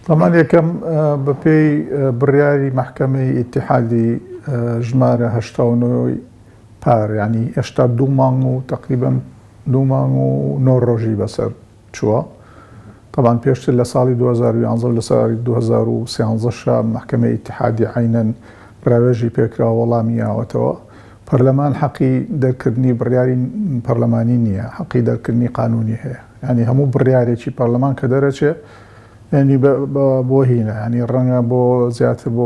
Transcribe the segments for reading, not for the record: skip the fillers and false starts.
طبعا یەکەم بەپێی بڕیاری محکەمەی ئیتیحادی ژمارە 89 پار ینی هێشتا 2 مانگ و تقریبا 2 مانگ و 9 ڕۆژی بەسەر چووە. طبعا پێشتر لە ساڵی 2011 و لە ساڵی 2013 محکەمەی ئیتیحادی عینەن ڕاوێژی پێکرا وەڵامیاوەتەوە. پەرلەمان حەقی دەرکردنی بڕیاری پەرلەمانی نییە، حەقی دەرکردنی قانونی هەیە. ینی هەموو بڕیارێکی پەرلەمان کە دەرەچێ ینی بۆ هینە، ینی ڕەنگە بۆ زیاتر بۆ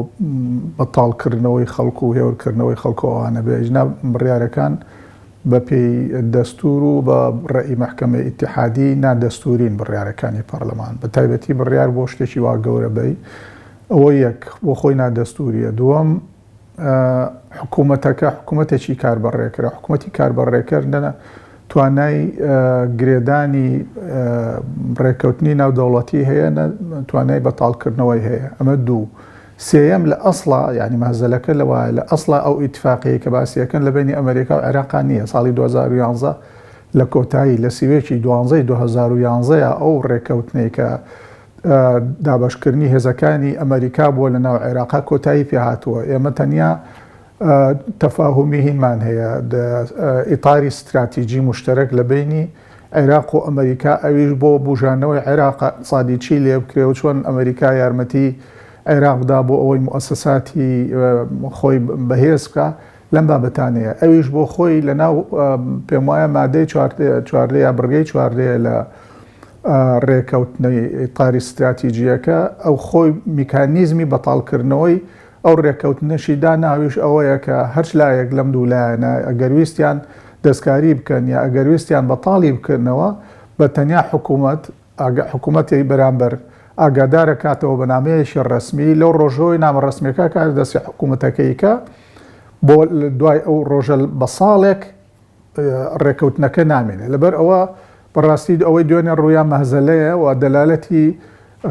بەتاڵکردنەوەی خەڵکو و هێورکردنەوەی خەڵکو ئەوانە بێژنا بڕیارەکان بە پێی دەستور و بە ڕێی محکەمەی ئیتیحادی نادەستورین بڕیارەکانی پەرلەمان، بە تایبەتی بڕیار بۆ شتێکی وا گەورە بی ئەوە یەک بۆ خۆی نادەستوریە. دووەم حکوومەتەکە حکوومەتێکی کاربەڕێکرا، حکوومەتی کاربەڕێکردنە توانای گرێدانی ڕێکەوتنی ناودەوڵەتی هەیە، توانای بەتاڵکردنەوەی هەیە. ئەمە دوو. سێیەم لە ئەسڵا ینی مازەلەکە لەوایە لە ئەسڵا ئەو ئیتفاقیە کە باسیەکەن لە بینی ئەمریکا و عێراق نییە. ساڵی 2011 لە کۆتایی لە سیوێکی 2011 ئەو ڕێکەوتنەی کە دابەشکردنی هێزەکانی ئەمریکا بووە لە ناو عێراقا کۆتایی پێ هاتووە. ئێمە تەنیا تەفاهمی هینمان هەیە ئیطاری استراتیجی مشترک لە بینی عێراق و ئەمریکا، ئەویش بۆ بژانەوەی عێراق اقتصادی چی لێ بکرێ و چۆن ئەمریکا یارمەتی عێراقدا بۆ ئەوەی موسەساتی خۆی بەهێز بکە لەم بابەتانەیە. ئەویش بۆ خۆی لە ناو پێم وایە مادەی 14 یا بڕگەی 14 لە ڕێکەوتنەی ئیطاری استراتیجیەکە ئەو خۆی میکانیزمی بەتاڵکردنەوەی ئەو ڕێکەوتنەشی داناویش ئەوەیە کە هەرچ لایەک لەم دوو لایەنە ئەگەر ویستیان دەستکاری بکەن یا ئەگەر ویستیان بەتاڵی بکردنەوە بە تەنیا حکوومەتی بەرامبەر ئاگادارە کاتەوە بە نامەیەشی ڕسمی لەو ڕۆژەوەی نامە ڕسمیەکە کار دەستی حکوومەتەکەیکە بۆ دوای ئەو ڕۆژە بە ساڵێک ڕێکەوتنەکە نامێنێت. لەبەر ئەوە بەڕاستی ئەوەی دوێنێ ڕوویان مەهزەلەیە و دەلالەتی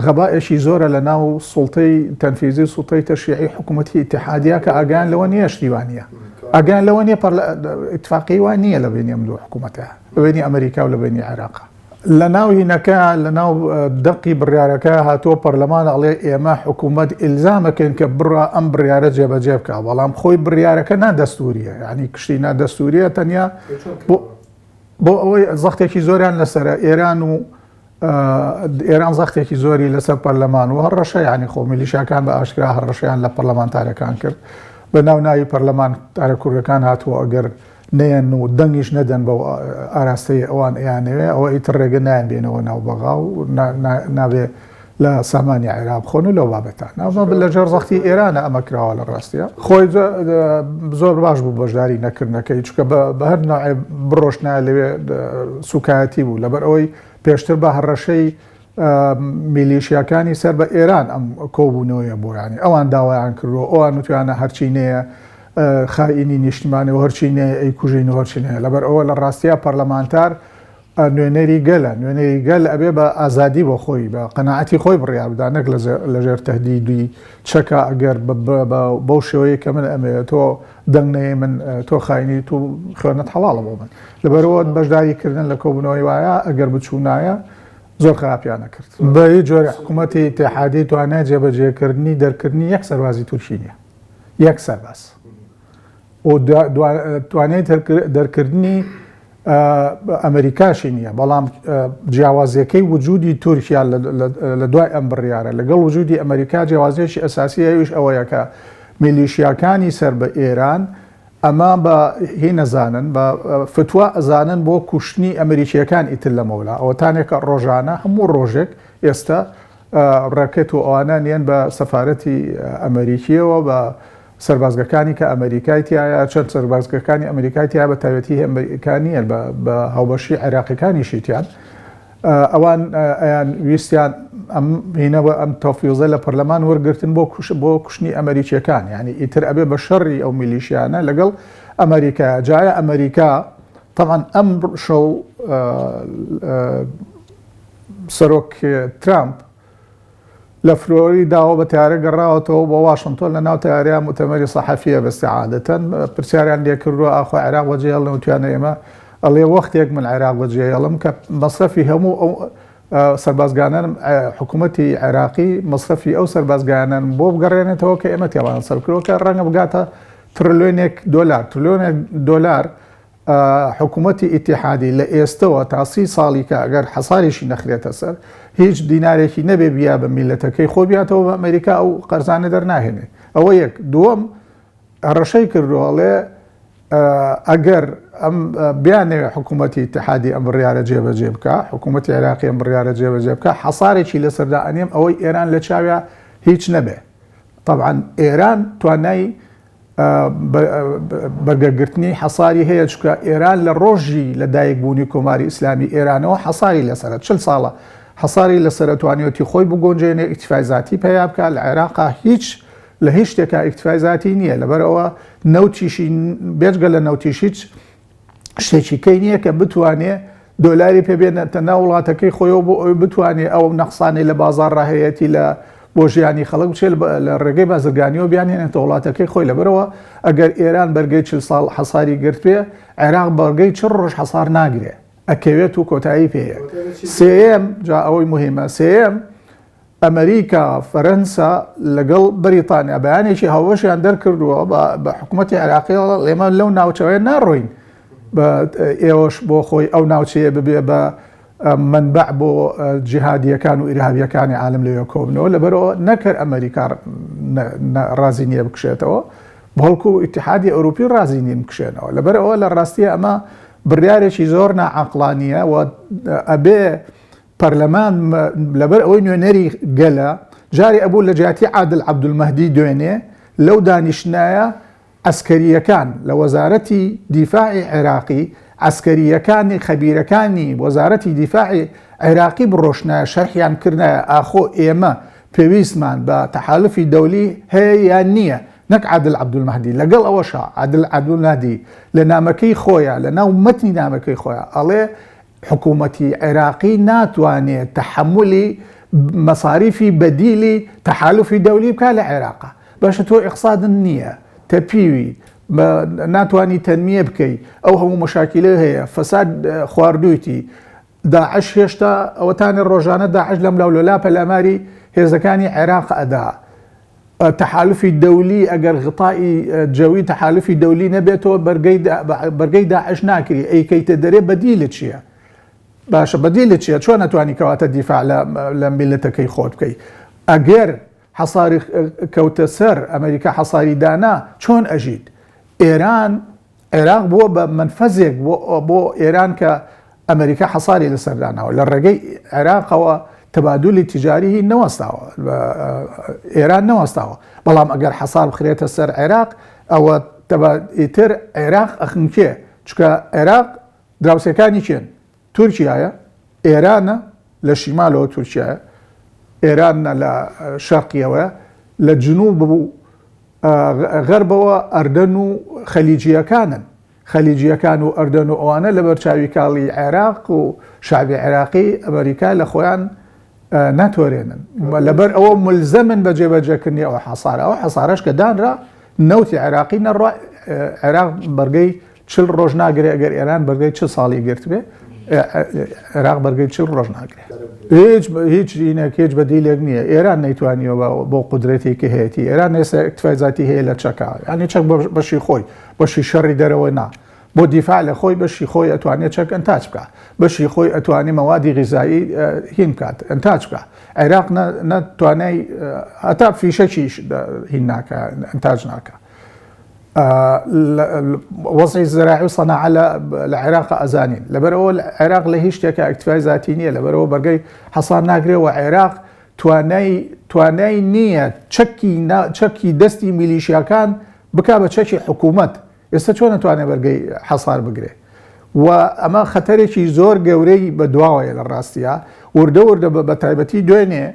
غەبائێکی زۆرە لە ناو سوڵتەی تەنفیزی سوڵتەی تەشریعی حکوومەتی ئیتیحادیە کە ئاگیان لەوە نییە شتیوانە، ئاگیان لەوە نییە ئیتفاقی وان نییە لە بینی ئەم دوو حکوومەتە، لە بینی ئەمریکا و لە بینی عێراق. لە ناو هینەکە لە ناو دەقی بڕیارەکە هاتووە پەرلەمان ئەڵێ ئێمە حکوومەت ئیلزامەکەن کە بڕە ئەم بڕیارە جێبەجێ بکە، بەڵام خۆی بڕیارەکە نادەستوریە، یعنی کشتی نادەستوریە تەنیا بۆ ئەوەی زەختێکی زۆریان لەسرە ئێران زەختێکی زۆری لەسەر پەرلەمان و هەڕەشە، ینی خۆ میلیشیاکان بە ئاشکرا هەڕەشەیان لە پەرلەمانتارەکان کرد. بە ناو ناوی پەرلەمان تارەکوورەکان هاتووە ئەگەر نەیەن و دەنگیش نەدەن بە ئاراستەی ئەوان ئەیانەوێ ئەوە ئیتر ڕێگە نایان بێنەوە ناو بەغا و نابێ لە سامانی عێراق بخۆن و لەو بابەتان لە ژێر زەختی ئێرانە ئەمە کراوە لە ڕاستیە. خۆی زۆر باش بوو بەشداری نەکردنەکەی، چکە بە هەر نوعی بڕۆشنایە لەوێ سوکایەتی بوو، لەبەر ئەوەی پێشتر بە هەڕەشەی میلیشیاکانی سەر بە ئێران ئەم کۆبوونەوەیە بۆرانی ئەوان داوایان کردووە، ئەوان نوتوانە هەرچینەیە خائینی نیشتیمانی و هەرچینەیە ئەیکوژین و هەرچینەیە. لەبەر ئەوە لە ڕاستیە پەرلەمانتار نوێنەری گەل ئەبێ بە ئازادی بۆ خۆی بە قەناعەتی خۆی بڕیار بدا، نەک لەژێر تەهدیدی چەکە ئەگەر بەو شێوەیە کە من ئەمەیە تۆ دەنگنەیە من تۆ خاینی تو خوێنت حەڵاڵە بۆ من. لەبەرەوە بەشداریکردن لە کۆبوونەوەی وایە ئەگەر بچوونایە زۆر خراپیانە کرد. بە هیچ جۆرە حکوومەتی ئیتیحادی توانای جێبەجێکردنی دەرکردنی یەک سەربازی تورکی نییە، یەک سەرباز و توانای دەرکردنی ئەمریکاشی نییە، بەڵام جیاوازیەکەی وجودی تورکیا لە دوای ئەم بڕیارە لەگەڵ وجودی ئەمریکا جیاوازیەکی ئەساسی ئەویش ئەوەیە کە میلیشیاکانی سەر بە ئێران ئەمە بە هی نەزانن بە فتووە ئەزانن بۆ کوشتنی ئەمریکیەکان ئیتر لە مەولا ئەوەتانێکە ڕۆژانە هەموو ڕۆژێک ئێستا ڕێکێت و ئەوانە نیەن بە سەفارەتی ئەمریکیەوە بە سەربازگەکانی کە ئەمریکای تایە، چەند سەربازگەکانی ئەمریکای تیا بە تایبەتی ئەمریکانیە بە هاوبەشی عێراقیەکانی شیتیان ئەوان ئەیان ویستیان هینەوە ئەم تەفویزە لە پەرلەمان وەرگرتن بۆ کوشتنی ئەمریکیەکان، یعنی ئیتر ئەبێ بە شەڕی ئەو میلیشیانە لەگەڵ ئەمریکا. جایە ئەمریکا طبعاً ئەم شەو سەرۆک ترامپ لە فلۆری داوە بە تیارە گەڕاوەتەوە بۆ واشنگتۆن لە ناو تیاریان مؤتەمەری سەحەفیە بەستیعادەتەن پرسیاریان لێ کردووە ئاخوا عێراق وەجێهێڵن وتوانە ئێمە ئەڵێ وەختێک من عێراق وەجێهێڵم کە مەصرەفی هەموو سەربازگانان حکوومەتی عێراقی مەصرفی ئەو سەربازگانان بۆ بگەڕێنێتەوە کە ئێمە تێوان سەرکرەوە کە ڕەنگە بگاتە تریلیۆنێک دۆلار حکوومەتی ئیتیحادی لە ئێستەوە تا 30 ساڵی کە ئەگەر حەسارێکی نەخرێتە سەر هیچ دینارێکی نەبێ بیا بە میلەتەکەی خۆ بیاتەوە بە ئەمریکا ئەو قەرزانە دەرناهێنێ. ئەوە یەک. دووەم ڕەشەی کردووەڵێ ئەگەر ئەم بیانەوێ حکوومەتی ئیتیحادی ئەم بڕیارە جێبەجێ بکە، حکوومەتی عێراقی ئەم بڕیارە جێبەجێ بکە، حەسارێکی لەسەردا ئەنێم ئەوەی ئێران لە چاویا هیچ نەبێ. طبعاً ئێران توانای بەرگەگرتنی حەساری هەیە، چکە ئێران لە ڕۆژی لەدایکبوونی کۆماری ئیسلامی ئێرانەوە حەساری لەسرە 40 ساڵە حەساری لەسرە توانیوەتی خۆی بگۆنجێنێ، ئیکتیفای زاتی پێیا بکە. لە عێراقا لە هیچ شتێکا ئیکتیفای زاتی نییە، لەبەرەوە نەوتیشی بێجگە لە نەوتیش هیچ شتێکی کەی نییە کە بتوانێ دۆلاری پێبێنێتە ناو وڵاتەکەی خۆیەوە بۆ ئەوی بتوانێ ئەو نەقسانەی لە بازار ڕاهەیەتی لە بۆ ژیانی خەڵک بچێت لە ڕێگەی بازرگانیەوە بیانێنێتە وڵاتەکەی خۆی. لەبەرەوە ئەگەر ئێران بەرگەی 40 ساڵ حەساری گرت بێ، عێراق بەرگەی 40 ڕۆژ حەسار ناگرێ، ئەکەوێت و کۆتایی پێیە. سێم جا ئەوەی مهمە، سێم ئەمریکا فەرەنسا لەگەڵ بەریتانیا بەیانێکی هاوبەشیان دەرکردووە بە حکوومەتی عێراقی ئێمە لەو ناوچەوەیە ناڕۆین ئێوەش بۆ خۆی ئەو ناوچەیە ببێ بە منبع بۆ جیهادیەکان و ئیرهابیەکانی عالم لەوێ کۆبنەوە. لەبەرەوە نەکرد ئەمریکا ڕازی نییە بکشێتەوە، بەڵکو ئیتیحادی ئەوروپی ڕازی نین بکشێنەوە. لەبەرەوە لە ڕاستیە ئەمە بڕیارێکی زۆر ناعەقڵانیە و ئەبێ پەرلەمان لەبەر ئەوەی نوێنەری گەلە جاری ئەبوو لە جیاتی عادل عەبدولمەهدی دوێنێ لەو دانیشتنایە ئەسکەریەکان لە وەزارەتی دیفاعی عێراقی، ئەسکەریەکانی خەبیرەکانی وەزارەتی دیفاعی عێراقی بڕۆشنایە شەرحیان کردایە ئاخۆ ئێمە پێویستمان بە تەحالفی دەولی هەیە یان نییە، نەک عادل عەبدولمەهدی. لەگەڵ ئەوەشە عادل عەبدولمەهدی لە نامەکەی خۆیە، لە ناو مەتنی نامەکەی خۆیە ئەڵێ حکوومەتی عێراقی ناتوانێت تەحملی مەساریفی بەدیلی تەحالفی دەولی بکە لە عێراقا. باشە تۆ ئیقسادن نییە، تەپیوی ناتوانی تەنمیە بکەی، ئەو هەموو مەشاکلە هەیە، فەساد خواردوویتی، داعش هێشتا ئەوەتانی ڕۆژانە داعش لەم لاولۆلا پەلاماری هێزەکانی عێراق ئەدا. تەحالفی دەولی ئەگەر غتائی جەوی تەحالفی دەولی نەبێتەوە بەرگەی داعش ناکری، ئەیکەیتە دەرێ بەدیلە چییە؟ باشە بەدیلە چییە؟ چۆن ناتوانی کەواتە دیفاع لە میلەتەکەی خۆت بکەی؟ ئەگەر حەساری کەوتە سەر ئەمریکا حەساری دانا چۆن ئەژیت؟ ئێران عێراق بووە بە منفەزێک بۆ ئێران کە ئەمریکا حەساری لەسەردانەوە لە ڕێگەی عێراقەوە تەبادولی تیجاریی نەوەستاوە، ئێران نەوەستاوە. بەڵام ئەگەر حەسار بخرێتە سەر عێراق ئەوە ئیتر عێراق ئەخنکێ، چکە عێراق دراوسەکانی چێن؟ تورکیایە، ئێرانە لە شیمالەوە تورکیایە، ئێرانە لە شەرقیەوە، لە جنوب بوو غەربەوە ئەردەن و خەلیجیەکانن. خەلیجیەکان و ئەردەن و ئەوانە لە بەرچاوی کاڵی عێراق و شعبی عێراقی ئەمریکا لە خۆیان ناتوەرێنن، لەبەر ئەوە ملزەمن بە جێبەجێکردنی ئەو حەسارە. ئەو حەسارەش کە دانرا نەوتی عێراقی نەڕوا، عێراق بەرگەی 40 ڕۆژ ناگرێ ئەگەر ئێران بەرگەی 40 ساڵی گرت بێ، عێراق بەرگەی 40 ڕۆژ ناگرێت. هیچ ینێک هیچ بەدیلێک نییە. ئێران نەیتوانیەوە بۆ قودرێتێکی هەیەی، ئێران ئێستا ئیکتیفای زاتی هەیە لە چەکا، یعنی چەک بەشی خۆی، بەشی شەڕی دەرەوە نا، بۆ دیفاع لە خۆی بەشی خۆی ئەتوانێت چەک ئەنتاج بکە، بەشی خۆی ئەتوانی مەوادی غیزایی هین بکات ئەنتاج بکە. عێراق نەتوانای هەتا فیشەکیش هین ناکە، ئەنتاج ناکە. وەزعی زراعی و سەناعە لە عێراق ئەزانین، لەبەرەوە عێراق لە هیچ شتێکە ئیکتیفای زاتی نییە، لەبەرەوە بەرگەی حەسار ناگرێەوە. عێراق توانای نییە چەکی دەستی میلیشیاکان بکا بە چەکی حکوومەت. ئێستا چۆن ناتوانێت بەرگەی حەسار بگرێ؟ و ئەمە خەتەرێکی زۆر گەورەی بەدواوەیە لە ڕاستیە. وردە بە تایبەتی دوێنێ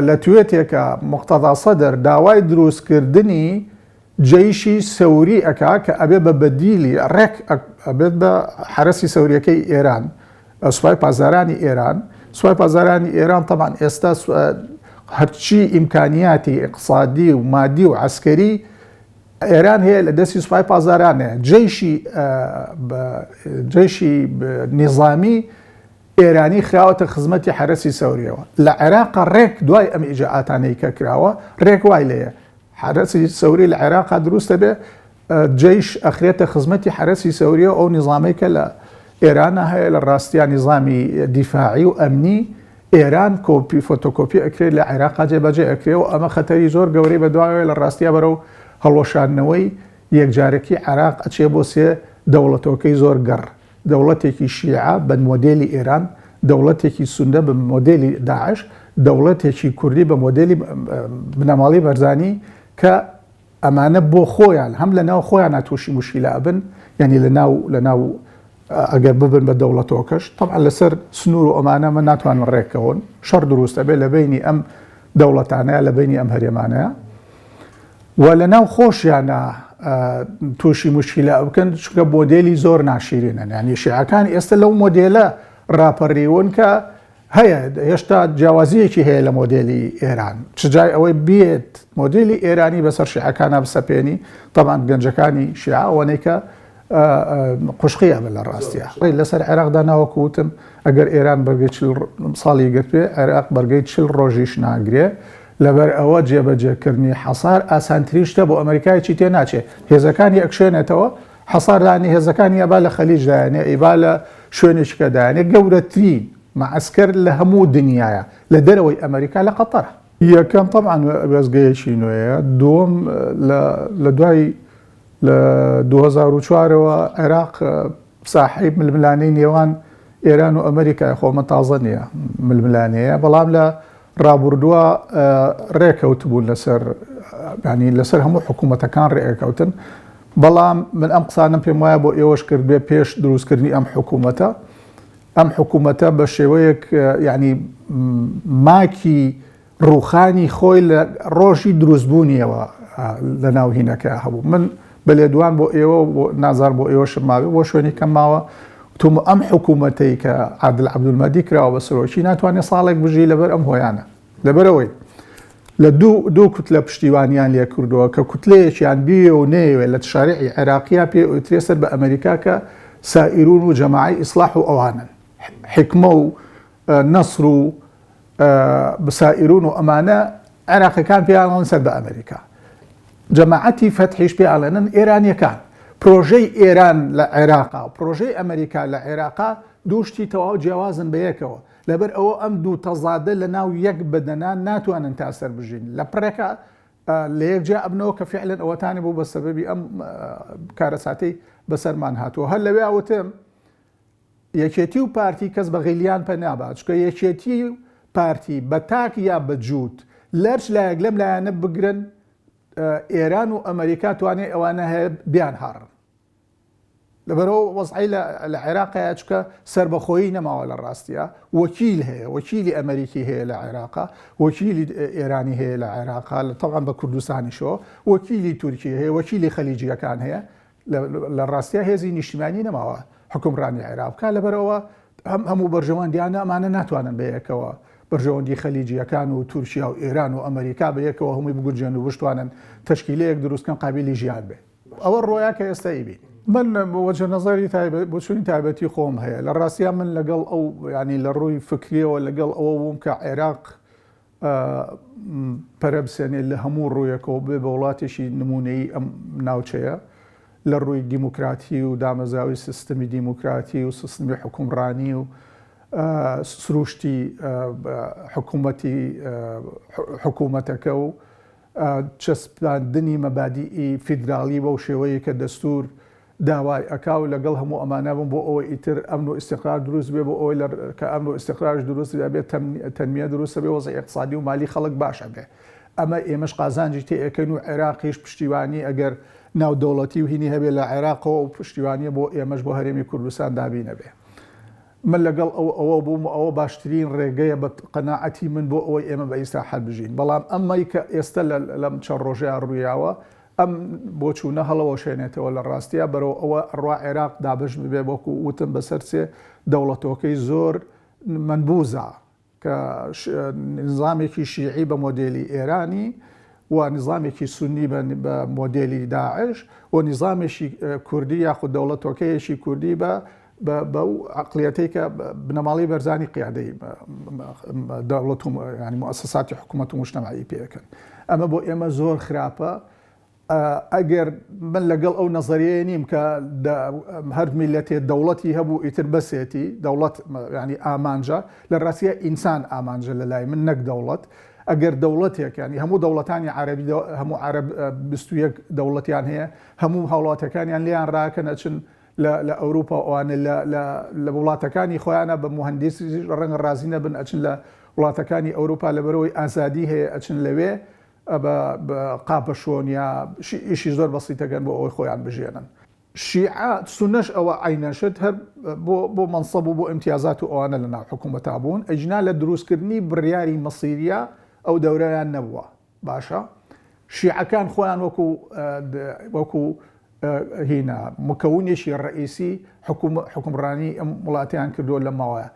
لە توێتێکە مقتەدا سەدر داوای دروستکردنی جەیشی سەوری ئەکا کە ئەبێ بە بەدیلی ڕێک ئەبێت بە حرەسی سەوریەکەی ئێران، سوپای پازارانی ئێران. سوپای پازارانی ئێران طبعاً ئێستا هەرچی ئیمکانیاتی اقتصادی و مادی و عسکەری ئێران هەیە لە دەستی سوپای پازارانێ. جەیشی نظامی ئێرانی خراوەتە خزمەتی حرەسی سەوریەوە لە عێراق ڕێک دوای ئەم ئیجاعاتانەی کە کراوە ڕێک وای لێیە حرەسی سەوری لە عێراق دروستە بێ جەیش ئەخرێتە خزمەتی حرەسی سەوریە ئەو نیزامی کە لە ئێرانە هەیە لە ڕاستیان نیزامی دیفاعی و ئەمنی ئێران کۆپی فۆتۆکۆپی ئەکرێت لە عێراق جێبەجێ ئەکرێت و ئەمە خەتەری زۆر گەورەی بەدواوێ لە ڕاستیە بەرەو هەڵۆشانەوەی یەکجارێکی عێراق ئەچێ بۆ سێ دەوڵەتەوەکەی زۆر گەڕ دەوڵەتێکی شیعە بە مۆدێلی ئێران دەوڵەتێکی سونە بە مۆدێلی داعش دەوڵەتێکی کوردی بە مۆدێلی بنەماڵی بەرزانی کە ئەمانە بۆ خۆیان هەم لە ناو خۆیان ناتوشی مشکلە ئەبن یعنی لە ناو ئەگەر ببن بە دەوڵەتەوەکەش طبعا لەسەر سنوور و ئەمانە من ناتوانن ڕێکەوەن شەڕ دروستە بێ لە بینی ئەم دەوڵەتانەیە لە بینی ئەم هەرێمانەیە و لە ناو خۆشیانە تووشی مشکلە بکەن چکە مۆدێلی زۆر ناشیرینن ینی شیعەکان ئێستا لەو مۆدێلە ڕاپەڕیون کە هەیە هێشتا جیاوازیەکی هەیە لە مۆدێلی ئێران چجای ئەوەی بێت مۆدێلی ئێرانی بەسەر شیعەکانە بسەپێنی طبعا گەنجەکانی شیعەوەنەی کە قوشقیە بە لە ڕاستیە لەسەر عێراقدا ناوەکوتم ئەگەر ئێران بەرگەی ساڵی گرتوێ عێراق بەرگەی 40 ڕۆژیش ناگرێ لەبەر ئەوە جێبەجێکردنی حەسار ئاسانتریشتە بۆ ئەمریکایکی تێ ناچێت هێزەکانی ئەکشێنێتەوە حەساردانی هێزەکانی ئەبا لە خەلیجدایانێ ئیبا لە شوێنێکەدایانێ گەورەترین مەعسکەر لە هەموو دنیاە لە دەرەوەی ئەمریکا لە قەتەر یەکەم طبعا وێزگەیەکی نوێیە دووەم لە دوای لە 2004ەوە عێراق ساحەی ململانەی نێوان ئێران و ئەمریکای خۆمە تازە نییە ململانەیە بەڵام لە ڕابردووە ڕێکەوت بوون لەسەر هەموو حکوومەتەکان ڕێکەوتن بەڵام من ئەم قسانم پێم وایە بۆ ئێوەش کرد بێ پێش دروستکردنی ئەم حکوومەتە بە شێوەیەک ینی ماکی ڕوخانی خۆی لە ڕۆژی دروستبوونیەوە لە ناوهینەکە هەبوو من بە لێدوان بۆ ئێوە نازار بۆ ئێوە شماوی بۆ شوێنی کەماوە توم ئەم حکوومەتەی کە عادل عەبدولمەدی کراوە بە سەرۆکی ناتوانێت ساڵێک بژی لەبەر ئەم هۆیانە لەبەرەوەی لە دوو کوتلە پشتیوانیان لێ کردووە کە کوتلەیەکیان بیێ و نێوێ لە شارعی عێراقیە پێ ئوترێ سەر بە ئەمریکا کە سائیرون و جەماعەی ئیسلاح و ئەوانن حکمە و نەسر و بسائیرون و ئەمانە عێراقیەکان پێیان سەر بە ئەمریکا جەماعەتی فەتحیش پێ ئاڵێنن ئێرانیەکان پرۆژەی ئێران لە عێراقا و پرۆژەی ئەمریکا لە عێراقا دووشتی تەواو جیاوازن بە یەکەوە لەبەر ئەوە ئەم دوو تەزادە لە ناو یەک بەدەنان ناتوانن تا سەر بژین لە پڕێکە لە یەکجا ئەبنەوە کە فعلەن ئەوەتانی بوو بە سەبەبی ئەم کارەساتەی بەسەرمان هاتووە هەر لەوێ ئەوتم یەکێتی و پارتی کەس بە غیلیان پێ نابات چکە یەکێتی پارتی بە تاک یا بە جووت لەرچ لایەک لەم لایەنە بگرن ئێران و ئەمریکا توانێت ئەوانە هەیە بیان هاڕن لەبەرەوە وەزعی لە عێراقەیە چکە سربەخۆیی نەماوە لە ڕاستیە وەکیل هەیە وەکیلی ئەمریکی هەیە لە عێراقا وەکیلی ئێرانی هەیە لە عێراقا تەڵان بە کوردستانیشەوە وەکیلی تورکی هەیە وەکیلی خەلیجیەکان هەیە لە ڕاستیە هێزی نیشتیمانی نەماوە حکومڕانی عێراقا لەبەرەوە هەموو بەرژەوەندیانە ئەمانە ناتوانن بەیەکەوە بەرژەوەندی خەلیجیەکان و تورکیا و ئێران و ئەمریکا بەیەکەوە هەمووی بگورجێن و بشتوانن تەشکیلەیەک دروستکەن قابلی ژیان بێ ئەوە ڕۆیا کە ئێستا ئیبین من وەجە نەزەری بۆ چوونی تایبەتی خۆم هەیە لە ڕاستیان من لەگەڵ ئەو ینی لە ڕووی فکریەوە لەگەڵ ئەوە بووم کە عێراق پەرەبسێنێ لە هەموو ڕوویەکەوە بێ بە وڵاتێکی نمونەی ئەم ناوچەیە لە ڕووی دیموکراتی و دامەزاوی سیستمی دیموکراتی و سیستمی حکومڕانی و سروشتی حکوومەتەکە و چەسپاندنی مەبادیئی فیدراڵی بەو شێوەیە کە دەستور داوای ئەکاو لەگەڵ هەموو ئەمانە بووم بۆ ئەوەی ئیتر ئەمن و ئیستیقرار دروست بێ بۆ ئەوەی کە ئەمن و ئیستیقرارش دروست بێت تەنمیە دروستە بێ وەزعی اقتصادی و مالی خەڵک باشە بێ ئەمە ئێمەش قازانجی تێئەکەین و عێراقیش پشتیوانی ئەگەر ناو دەوڵەتی و هینی هەبێ لە عێراقەوە و پشتیوانیە بۆ ئێمەش بۆ هەرێمی کوردستان دابینە بێ من لەگەڵ ئەوە بووم ئەوە باشترین ڕێگەیە بە قەناعەتی من بۆ ئەوەی ئێمە بە ئیسراحەت بژین بەڵام ئەمەی کە ئێستا لەم چەند ڕۆژەیە ڕوویاوە ئەم بۆ چوونە هەڵەوە شوێنێتەوە لە ڕاستیە بەرەوە ئەوە ڕوا عێراق دابش ببێ بۆکو وتم بەسەر سێ دەوڵەتەوەکەی زۆر منبوزە کە نظامێکی شیعی بە مۆدێلی ئێرانی و نظامێکی سونی بە مۆدێلی داعش و نظامێکی کوردی یاخود دەوڵەتەوەکەیەکی کوردی بە بەو عقليەتەی کە بنەماڵی بەرزانی قیادەی دەوڵەت و ینی مؤسساتی حکوومەت و مجتەماعی پێەکەن. ئەمە بۆ ئێمە زۆر خراپە. ئەگەر من لەگەڵ ئەو نەزەریەیە نیم کە هەر میلەتێ دەوڵەتی هەبوو ئیتر بەسێتی دەوڵەت ینی ئامانجە، لە ڕاستیە ئینسان ئامانجە لە لای من نەک دەوڵەت. ئەگەر دەوڵەتێک ینی هەموو دەوڵەتانی عەرەبی هەموو عەرەب 21 دەوڵەتیان هەیە، هەموو هاوڵاتەکانیان لیان ڕاکەن ئەچن لە ئەوروپا ئەوانە لە وڵاتەکانی خۆیانە بە مهندسی ڕەنگە ڕازی نەبن ئەچن لە وڵاتەکانی ئەوروپا لەبەرەوەی ئازادی هەیە ئەچن لەوێ بە قاپەشۆنیا ئیشی زۆر بەسیتەکەن بۆ ئەوەی خۆیان بژێنن. شیعە سونەش ئەوە عینەشت هەر بۆ منسەب و بۆ ئیمتیازات و ئەوانە لە ناو حکوومەتا بوون. ئەجنا لە دروستکردنی بڕیاری مەسیریە ئەو دەورەیان نەبووە. باشە شیعەکان خۆیان وەکو هینە مکەونێکی ڕئیسی حکومڕانی ئەم وڵاتیان کردووە لە ماوەیە.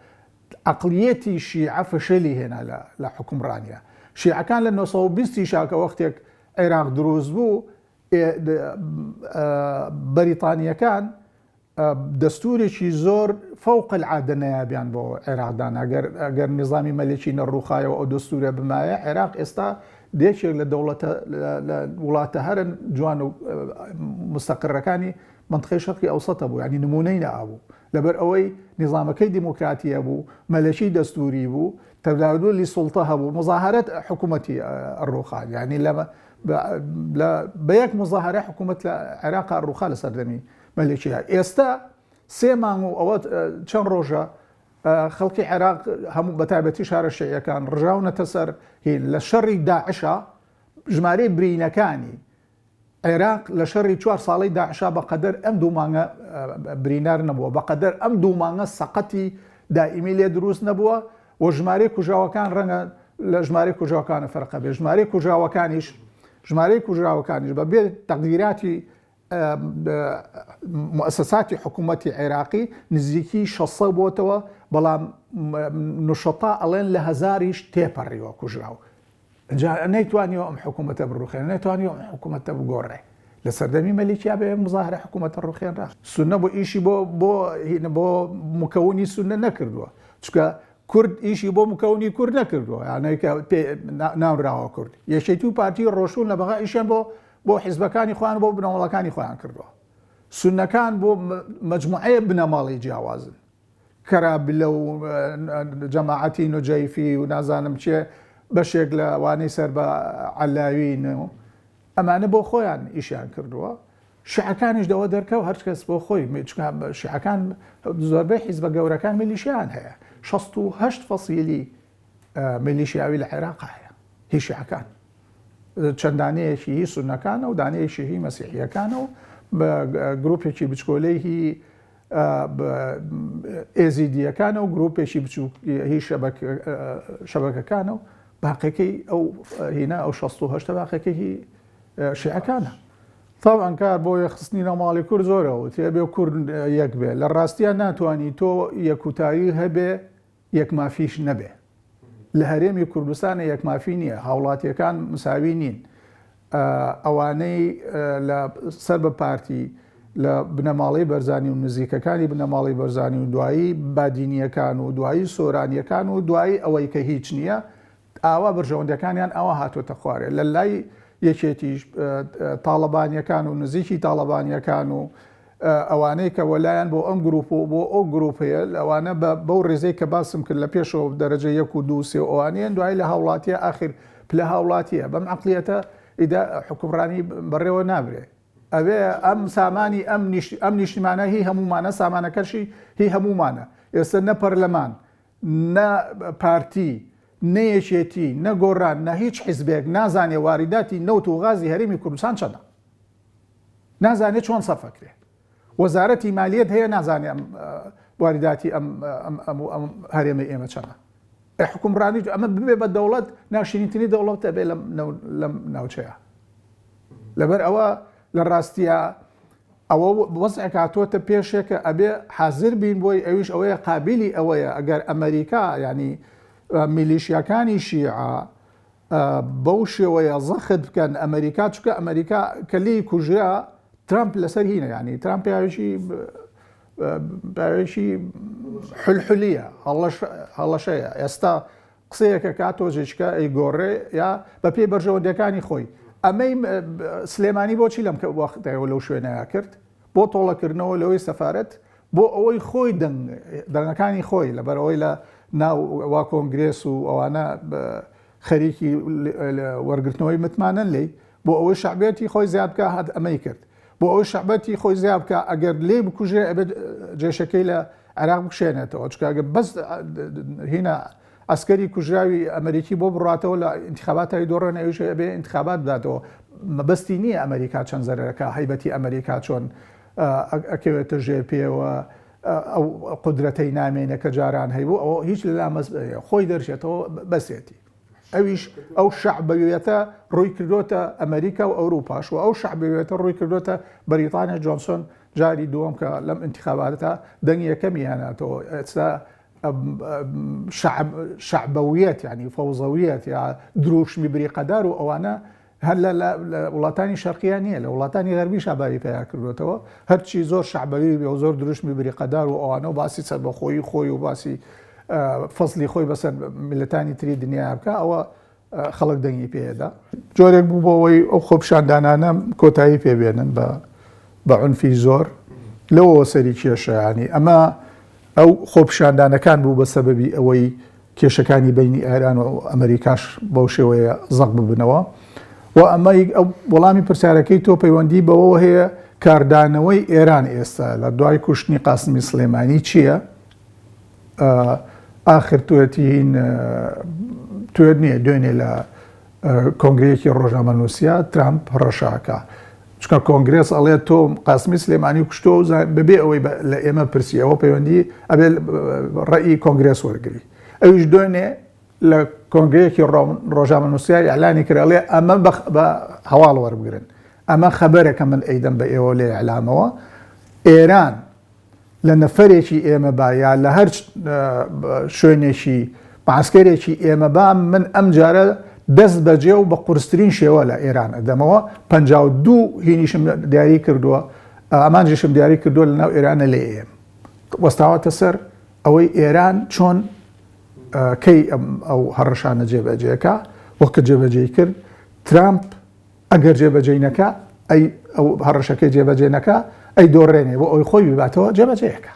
عەقلیەتی شیعە فشەلی هێنا لە حکومڕانیە. شیعەکان لە 1920 شاکە وەختێک عێراق دروست بوو، بەریتانیەکان دەستورێکی زۆر فەوق العادە نەیابیان بۆ عێراقدان. ئەگەر نظامی مەلێکی نەڕووخایەوە ئەو دەستورە بمایە، عێراق ئێستا دێکێک لە وڵاتە هەرن جوان و مستەقرەکانی منطقەی شەرقی ئەوسەتە بوو، ینی نمونەی نەبوو لەبەر ئەوەی نظامەکەی دیموکراتیە بوو، مەلەکی دەستوری بوو، تەبادلی سوڵتە هەبوو، مزاهرەت حکوومەتی ئەڕووخان، ینی بە یەک مزاهرە حکوومەت لە عێراق ڕووخا لە سەردەمی مەلێکیە. ئێستا 3 مانگ و ئەوە چەند ڕۆژە خەڵکی عێراق هەموو بەتایبەتی شارە شیعیەکان ڕژاونەتە سەر لە شەڕی داعشە. ژمارەی برینەکانی عێراق لە شەڕی 4 ساڵەی داعشا بەقەدەر ئەم 2 مانگە برینار نەبووە، بەقەدەر ئەم 2 مانگە سەقەتی دائیمی لێ دروست نەبووە و ژمارەی کوژاوەکان ڕەنگە لە ژمارەی کوژاوەکانە فەرقە بێ. ژمارەی کوژاوەکانیش بەبێ تەقدیراتی مؤسساتی حکوومەتی عێراقی نزیکی 600 بۆتەوە، بەڵام نوشەتا ئەڵێن لە 1000یش تێپەڕیوە کوژراو. نەیتوانیەوە ئەم حکوومەتە بڕوخێن، نەیتوانیەوە ئەم حکوومەتە بگۆڕێ. لە سەردەمی مەلیکیا بێ مزاهرە حکوومەتە ڕوخێنرا. سونە بۆ ئیشی بۆ مکەونی سونە نەکردووە، چکە کورد ئیشی بۆ مکەونی کورد نەکردووە، یانەیەکە ناوراوە کورد. یەکێتی و پارتی ڕۆشون لە بەغا ئیشیان بۆ حیزبەکانی خۆیان بۆ بنەماڵەکانی خۆیان کردووە. سونەکان بۆ مەجموعەیە بنەماڵی جیاوازن، کەرابلە و جەماعەتی نوجەیفی و نازانم چێ بەشێک لە وانەی سەر بە عەلاوین و ئەمانە بۆ خۆیان ئیشیان کردووە. شیعەکانیش دەوە دەرکەوت هەر کەس بۆ خۆی. شیعەکان زۆربەی حیزبە گەورەکان میلیشیان هەیە، 68 فەسیلی میلیشیاوی لە عێراق هەیە، هی شیعەکان. چەندانەیەکی هی سونەکانە و دانەیەکی هی مەسیحیەکانە و بە گروپێکی بچکۆلەی هی ئێزیدیەکانە و گروپێکی بچووک هی شەبەکەکانە و باقیەکەی ئەو هینە ئەو 68 باقیەکەی شیعەکانە. طبعاً کار بۆ یەخستنی نەماڵی کورد زۆرەوە تێبێ کورد یەک بێ. لە ڕاستیان ناتوانانی تۆ یەکوتایی هەبێ یەک مافیش نەبێ. لە هەرێمی کوردستانە یەک مافی نییە، هاوڵاتیەکان مساوی نین. ئەوانەی لە سەر بە پارتی لە بنەماڵی بەرزانی و نزیکەکانی بنەماڵی بەرزانی و دوایی بادینیەکان و دوایی سۆرانیەکان و دوایی ئەوەی کە هیچ نییە، ئاوا بەرژەوەندەکانیان ئەوە هاتوۆتە خوارێ. لە لای یەکێتیش تاڵەبانیەکان و نزیکی تاڵەبانیەکان و ئەوانەی کە وەلایەن بۆ ئەم گروپ و بۆ ئەو گروپەیە ئەوانە بەو ڕێزەی کە باسم کرد لە پێشەوە دەرەجە 1 و 2 و ئەوانیان دوای لە هاوڵاتیە ئاخر پلە هاوڵاتیە. بەم عەقلیەتە ئیدا حکومڕانی بەڕێوە نابرێ. ئەوێ ئەم سامانی ئەم نیشتیمانە هی هەمومانە، سامانەکەشی هی هەمومانە. ئێستا نە پەرلەمان، نە پارتی، نەیەکێتی، نەگۆڕان، نە هیچ حیزبێک نازانێ واریداتی نەوت و غازی هەرێمی کوردستان چەندە، نازانێت چۆن سەرفەکرێ. وەزارەتی مالیەت هەیە نازانێ واریداتی ئەم هەرێمی ئێمە چەندە. حکومڕانی ئەمە ببێ بە دەوڵەت ناشرینترینی دەوڵەتە بێ لەم ناوچەیە. لەبەر ئەوە لە ڕاستیە ئەوە وەزعێک هاتووەتە پێشێکە ئەبێ حازر بین بۆی ئەویش ئەوەیە قابلی ئەوەیە ئەگەر ئەمریکا ینی میلیشیاکانی شیعە بەو شێوەیە زەخت بکەن ئەمریکا، چکە ئەمریکا کەلی کوژرا ترامپ لەسەر هینە، ینی ترامپ یاویشی باوێکی حلحلیە هەڵەشەیە ئێستا قسەیەکە کاتۆژێککە ئەی گۆڕێ یا بە پێی بەرژەوەندەکانی خۆی ئەمەی سلێمانی بۆچی لەم وەختەوە لەو شوێنەیە کرد بۆ تۆڵەکردنەوە لەوەی سەفارەت بۆ ئەوەی خۆی دەنگەکانی خۆی لەبەرەوەی لە ناو وا کۆنگرێس و ئەوانە خەریکی وەرگرتنەوەی متمانەن لێی بۆ ئەوەی شعبەتی خۆی زیاد بکە هەد ئەمەی کرد بۆ ئەوەی شعبەتی خۆی زیاد بکە ئەگەر لێ بکوژێ ئەبێت جێشەکەی لە عێراق بکشێنێتەوە چکەگە بەس هینە ئەسکەری کوژراوی ئەمریکی بۆ بڕاتەوە لە انتخاباتی دۆڕێن ئەوش ئەبێ انتخابات بداتەوە مەبەستی نییە ئەمریکا چەند زەرەکە هەیبەتی ئەمریکا چۆن ئەکەوێتە ژێر پێوە ئەو قودرەتەی نامێنە کە جاران هەیبوو ئەوە هیچ لە لامەس خۆی دەرچێتەوە بەسێتی ئەویش ئەو شعبەوێتە ڕووی کردوتە ئەمریکا و ئەوروپاش و ئەو شعبەوێتە ڕووی کردوتە بەریتانیا جۆنسۆن جاری دووەم کە لەم انتخاباتە دەنگی یەکەمی هێناتەوە ئێستا شعبەویەت ینی فەوزەویەت یا دروشمی بریقەدار و ئەوانە هەر لە وڵاتانی شەرقیان نییە لە وڵاتانی غەربی شاباوی پیا کردوێتەوە هەرچی زۆر شعبەوی بێ و زۆر دروشمی بریقەدار و ئەوانە و باسی سەربەخۆیی خۆی و باسی فەزلی خۆی بەسەر میلەتانی تری دنیا بکە ئەوە خەڵک دەنگی پێدا جۆرێک بوو بۆەوەی ئەو خۆپشاندانانە کۆتایی پێبێنن بە عنفی زۆر لەوەوە سەری کێشەیانی ئەمە ئەو خۆپشاندانەکان بوو بە سەبەبی ئەوەی کێشەکانی بینی ئێران و ئەمریکاش بەو شێوەیە زەق ببنەوە و ئەمە وەڵامی پرسیارەکەی تۆ پەیوەندی بەوە هەیە کاردانەوەی ئێران ئێستا لە دوای کوشتنی قاسمی سلێمانی چییە؟ ئاخر توێتین توێت نییە دوێنێ لە کۆنگرەیەکی ڕۆژنامە نووسیا ترامپ ڕەشاکە چکە کۆنگرێس ئەڵێ تۆ قاسمی سلێمانی کوشتۆ بەبێ ئەوەی لە ئێمە پرسی ئەوە پەیوەندی ئەبێ ڕەئی کۆنگرێس وەرگری ئەویش دوێنێ لە کۆنگرەیەکی ڕۆژنامە نووسیای ئەعلانی کرد ئەڵێ ئەمە بە هەواڵ وەربگرن ئەمە خەبەرێکە من ئەیدەم بە ئێوە لێ ئەعلامەوە ئێران لە نەفەرێکی ئێمە با یا لە هەر شوێنێکی معسکەرێکی ئێمە با من ئەم جارە دەست بەجێ و بە قورسترین شێوە لە ئێران ئەدەمەوە 52 هینیشم دیاری کردووە ئەمانجیشم دیاری کردووە لە ناو ئێرانە لێ ئێم وەستاواتە سەر ئەوەی ئێران چۆن کەی ئەو هەڕەشانە جێبەجێەکە وەکە جێبەجێ کرد ترامپ ئەگەر جێبەجێ نەکە ئەو هەڕەشەکەی جێبەجێ نەکە ئەی دۆڕێنێ بۆ ئەوی خۆی بباتەوە جێبەجێیەکە